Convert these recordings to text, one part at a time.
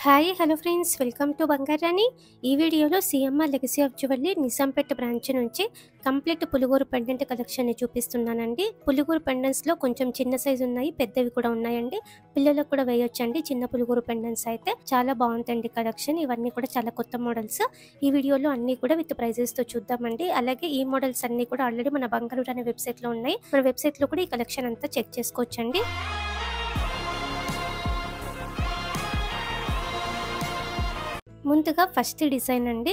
Hi hello friends, welcome to Bangarani. ఈ వీడియోలో CMR legacy of jewellery Nizampet branch నుంచి complete Puluguru pendant కలెక్షన్ని చూపిస్తున్నానండి. పులుగూరు పెండెంట్స్లో కొంచెం చిన్న సైజు ఉన్నాయి, పెద్దవి కూడా ఉన్నాయండి. పిల్లలకు కూడా వేయొచ్చండి. చిన్న పులుగూరు పెండెంట్స్ అయితే చాలా బాగుంటుంది కలెక్షన్. ఇవన్నీ కూడా చాలా కొత్త మోడల్స్. ఈ వీడియోలో అన్ని కూడా విత్ ప్రైజెస్తో చూద్దామండి. అలాగే ఈ మోడల్స్ అన్ని కూడా ఆల్రెడీ మన బంగారు అనే వెబ్సైట్లో ఉన్నాయి. మన వెబ్సైట్లో కూడా ఈ కలెక్షన్ అంతా చెక్ చేసుకోవచ్చండి. ముందుగా ఫస్ట్ డిజైన్ అండి,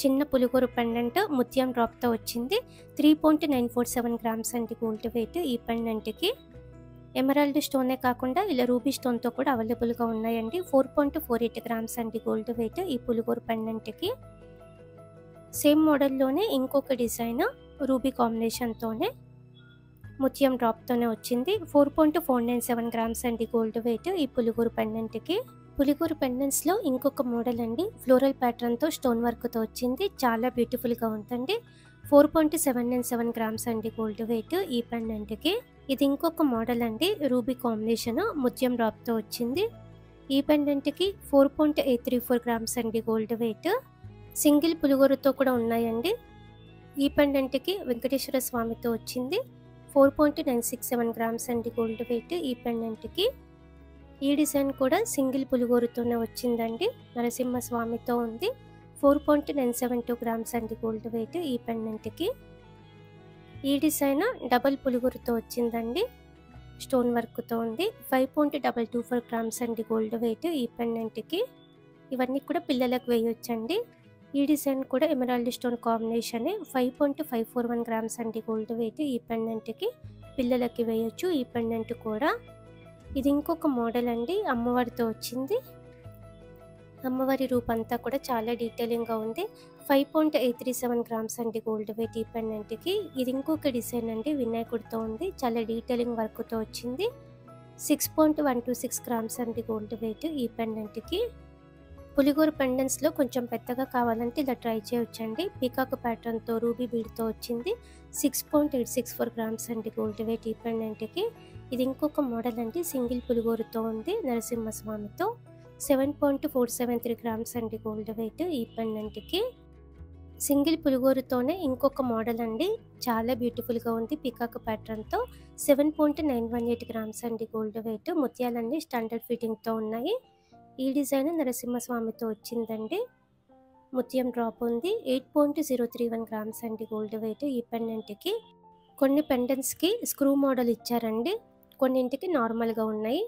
చిన్న పులుగూరు పెండెంట్ ముత్యం డ్రాప్తో వచ్చింది. 3.947 గ్రామ్స్ అండి గోల్డ్ వెయిట్. ఈ పెండెంట్కి ఎమరాల్డ్ స్టోనే కాకుండా ఇలా రూబీ స్టోన్తో కూడా అవైలబుల్గా ఉన్నాయండి. 4.48 గ్రామ్స్ అండి గోల్డ్ వెయిట్ ఈ పులుగూరు పెండెంట్కి. సేమ్ మోడల్లోనే ఇంకొక డిజైన్ రూబీ కాంబినేషన్తోనే ముత్యం డ్రాప్తోనే వచ్చింది. 4.497 గ్రామ్స్ అండి గోల్డ్ వెయిట్ ఈ పులుగూరు పెండెంట్కి. పులిగూరు పెండెంట్స్లో ఇంకొక మోడల్ అండి, ఫ్లోరల్ ప్యాటర్న్తో స్టోన్ వర్క్తో వచ్చింది. చాలా బ్యూటిఫుల్గా ఉందండి. 4.797 గ్రామ్స్ అండి గోల్డ్ వెయిట్ ఈ పెండెంట్కి. ఇది ఇంకొక మోడల్ అండి, రూబీ కాంబినేషన్ ముత్యం డ్రాప్తో వచ్చింది. ఈ పెండెంట్కి 4.834 గ్రామ్స్ అండి గోల్డ్ వెయిట్. సింగిల్ పులిగూరుతో కూడా ఉన్నాయండి. ఈ పెండెంట్కి వెంకటేశ్వర స్వామితో వచ్చింది. 4.967 గ్రామ్స్ అండి గోల్డ్ వెయిట్ ఈ పెండెంట్కి. ఈ డిజైన్ కూడా సింగిల్ పులిగోరుతోనే వచ్చిందండి, నరసింహస్వామితో ఉంది. 4.972 గ్రామ్స్ అండి గోల్డ్ వెయిట్ ఈ పెండెంట్కి. ఈ డిజైన్ డబల్ పులిగోరుతో వచ్చిందండి, స్టోన్ వర్క్తో ఉంది. 5.224 గ్రామ్స్ అండి గోల్డ్ వెయిట్ ఈ పెండెంట్కి. ఇవన్నీ కూడా పిల్లలకు వేయొచ్చండి. ఈ డిజైన్ కూడా ఎమరాల్డ్ స్టోన్ కాంబినేషన్. 5.541 గ్రామ్స్ అండి గోల్డ్ వెయిట్ ఈ పెండెంట్కి. పిల్లలకి వేయొచ్చు ఈ పెండెంట్ కూడా. ఇది ఇంకొక మోడల్ అండి, అమ్మవారితో వచ్చింది. అమ్మవారి రూపంతా కూడా చాలా డీటెయిలింగ్గా ఉంది. 5.837 గ్రామ్స్ అండి గోల్డ్ వెయిట్ ఈ పెండెంట్కి. ఇది ఇంకొక డిజైన్ అండి, వినాయకుడితో ఉంది. చాలా డీటెయిలింగ్ వర్క్తో వచ్చింది. 6.126 గ్రామ్స్ అండి గోల్డ్ వెయిట్ ఈ పెండెంట్కి. పులిగూరు పెండెంట్స్లో కొంచెం పెద్దగా కావాలంటే ఇలా ట్రై చేయొచ్చండి. పీకాక్ ప్యాటర్న్తో రూబీ బీడ్తో వచ్చింది. 6.864 గ్రామ్స్ అండి గోల్డ్ వెయిట్ ఈ పెండెంట్కి. ఇది ఇంకొక మోడల్ అండి, సింగిల్ పులిగోరుతో ఉంది, నరసింహస్వామితో. 7.473 గ్రామ్స్ అండి గోల్డ్ వెయిట్ ఈ పెండెంట్కి. సింగిల్ పులిగోరుతోనే ఇంకొక మోడల్ అండి, చాలా బ్యూటిఫుల్గా ఉంది, పికాక్ ప్యాటర్న్తో. 7.918 గ్రామ్స్ అండి గోల్డ్ వెయిట్. ముత్యాలన్నీ స్టాండర్డ్ ఫిట్టింగ్తో ఉన్నాయి. ఈ డిజైన్ నరసింహస్వామితో వచ్చిందండి, ముత్యం డ్రాప్ ఉంది. 8.031 గ్రామ్స్ అండి గోల్డ్ వెయిట్ ఈ పెండెంట్కి. కొన్ని పెండెంట్స్కి స్క్రూ మోడల్ ఇచ్చారండి, కొన్నింటికి నార్మల్గా ఉన్నాయి.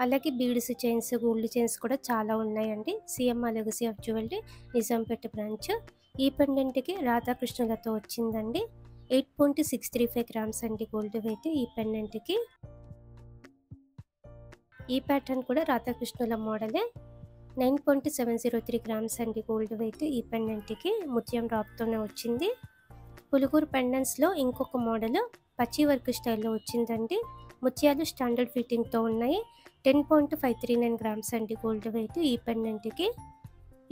అలాగే బీడ్స్ చైన్స్, గోల్డ్ చైన్స్ కూడా చాలా ఉన్నాయండి. CMR legacy of jewellery Nizampet branch. ఈ పెండెంట్కి రాధాకృష్ణులతో వచ్చిందండి. 8.635 గ్రామ్స్ అండి గోల్డ్ వెయిట్ ఈ పెండెంట్కి. ఈ ప్యాటర్న్ కూడా రాధాకృష్ణుల మోడలే. 9.703 గ్రామ్స్ అండి గోల్డ్ వెయిట్ ఈ పెండెంట్కి. ముత్యం డ్రాప్తోనే వచ్చింది. పులుగూరు పెండెంట్స్లో ఇంకొక మోడల్ పచ్చి వర్క్ స్టైల్లో వచ్చిందండి. ముత్యాలు స్టాండర్డ్ ఫిట్టింగ్తో ఉన్నాయి. 10.539 గ్రామ్స్ అండి గోల్డ్ వెయిట్ ఈ పెండెంట్కి.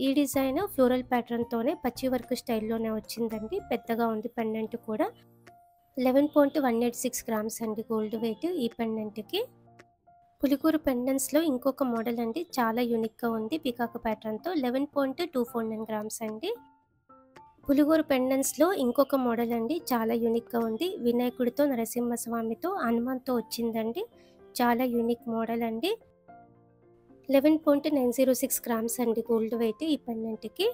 ఈ డిజైన్ ఫ్లోరల్ ప్యాటర్న్తోనే పచ్చి వర్క్ స్టైల్లోనే వచ్చిందండి, పెద్దగా ఉంది పెండెంట్ కూడా. 11.186 గ్రామ్స్ అండి గోల్డ్ వెయిట్ ఈ పెండెంట్కి. పులిగూరు పెండెంట్స్లో ఇంకొక మోడల్ అండి, చాలా యూనిక్గా ఉంది, పికాక్ ప్యాటర్న్తో. 11.249 గ్రామ్స్ అండి. పులిగూరు పెండెంట్స్లో ఇంకొక మోడల్ అండి, చాలా యూనిక్గా ఉంది, వినాయకుడితో, నరసింహస్వామితో, హనుమాన్తో వచ్చిందండి. చాలా యూనిక్ మోడల్ అండి. 11.906 గ్రామ్స్ అండి గోల్డ్ వెయిట్ ఈ పెండెంట్కి.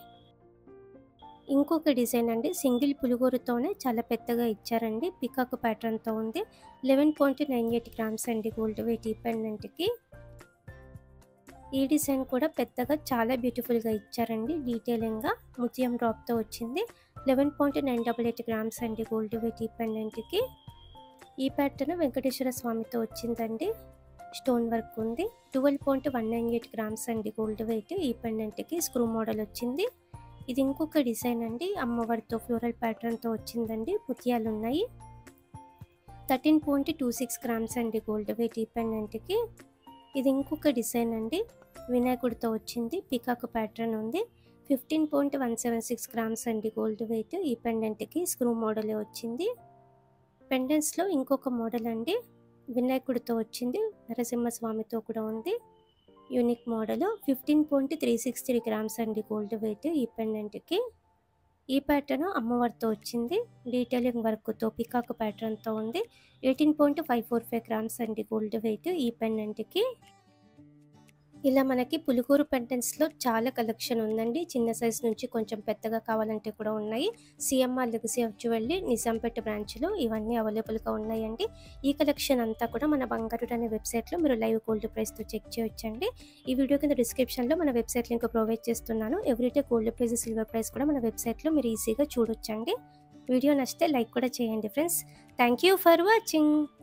ఇంకొక డిజైన్ అండి, సింగిల్ పులిగూరుతోనే చాలా పెద్దగా ఇచ్చారండి, పికాక్ ప్యాటర్న్తో ఉంది. 11.98 గ్రామ్స్ అండి గోల్డ్ వెయిట్ ఈ పెండెంట్కి. ఈ డిజైన్ కూడా పెద్దగా చాలా బ్యూటిఫుల్గా ఇచ్చారండి, డీటెయిలింగ్గా ముత్యం డ్రాప్తో వచ్చింది. 11.988 గ్రామ్స్ అండి గోల్డ్ వెయిట్ ఈ పెండెంట్కి. ఈ ప్యాటర్న్ వెంకటేశ్వర స్వామితో వచ్చిందండి, స్టోన్ వర్క్ ఉంది. 12.198 గ్రామ్స్ అండి గోల్డ్ వెయిట్ ఈ పెండెంట్కి. స్క్రూ మోడల్ వచ్చింది. ఇది ఇంకొక డిజైన్ అండి, అమ్మవారితో ఫ్లోరల్ ప్యాటర్న్తో వచ్చిందండి, ముత్యాలు ఉన్నాయి. 13.26 గ్రామ్స్ అండి గోల్డ్ వెయిట్ ఈ పెండెంట్కి. ఇది ఇంకొక డిజైన్ అండి, వినాయకుడితో వచ్చింది, పికాక్ ప్యాటర్న్ ఉంది. 15.176 గ్రామ్స్ అండి గోల్డ్ వెయిట్ ఈ పెండెంట్కి. స్క్రూ మోడలే వచ్చింది. పెండెంట్స్లో ఇంకొక మోడల్ అండి, వినాయకుడితో వచ్చింది, నరసింహస్వామితో కూడా ఉంది. యూనిక్ మోడల్ 15.363 గ్రామ్స్ అండి గోల్డ్ వెయిట్ ఈ పెండెంట్కి. ఈ ప్యాటర్న్ అమ్మవారితో వచ్చింది. డీటెయిలింగ్ వర్క్తో పికాక్ ప్యాటర్న్తో ఉంది. 18.545 గ్రామ్స్ అండి గోల్డ్ వెయిట్ ఈ పెండెంట్కి. ఇలా మనకి పులిగోరు పెండెంట్స్లో చాలా కలెక్షన్ ఉందండి. చిన్న సైజ్ నుంచి కొంచెం పెద్దగా కావాలంటే కూడా ఉన్నాయి. CMR legacy of jewellery Nizampet బ్రాంచ్లో ఇవన్నీ అవైలబుల్గా ఉన్నాయండి. ఈ కలెక్షన్ అంతా కూడా మన బంగారు అనే వెబ్సైట్లో మీరు లైవ్ గోల్డ్ ప్రైస్తో చెక్ చేయొచ్చండి. ఈ వీడియో కింద డిస్క్రిప్షన్లో మన వెబ్సైట్ లింక్ ప్రొవైడ్ చేస్తున్నాను. Everyday gold price silver price కూడా మన వెబ్సైట్లో మీరు ఈజీగా చూడొచ్చండి. వీడియో నచ్చితే లైక్ కూడా చేయండి friends. Thank you for watching.